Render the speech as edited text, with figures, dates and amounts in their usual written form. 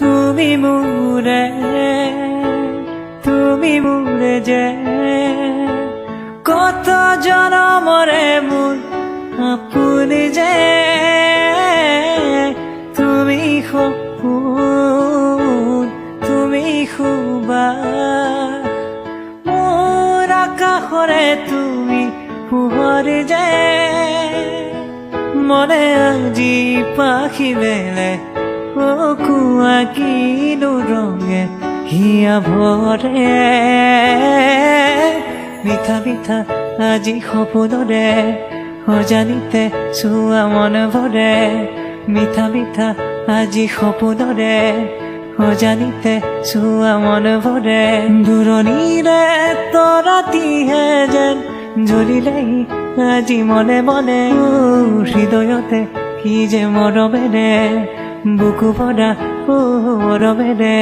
তুমি মোরে যে কত জনমৰে মোৰ আপুনি যে তুমি সপোন তুমি সুবাস মোৰ আকাশৰে তুমি পোহৰ যে মনে আজি পাখি মেলে কুয়া কিনো রঙে হিয়া ভরে মিঠা মিঠা আজি সপোনরে অজানিতে চুয়া মন ভরে মিঠা মিঠা আজি সপোনরে অজানিতে চুয়া মন ভরে দূৰণিৰে তৰাতিহে যেন জ্বলিলেই আজি মনে মনে হৃদয়তে কি যে মৰমেৰে বুকু ভৰা মৰমেৰে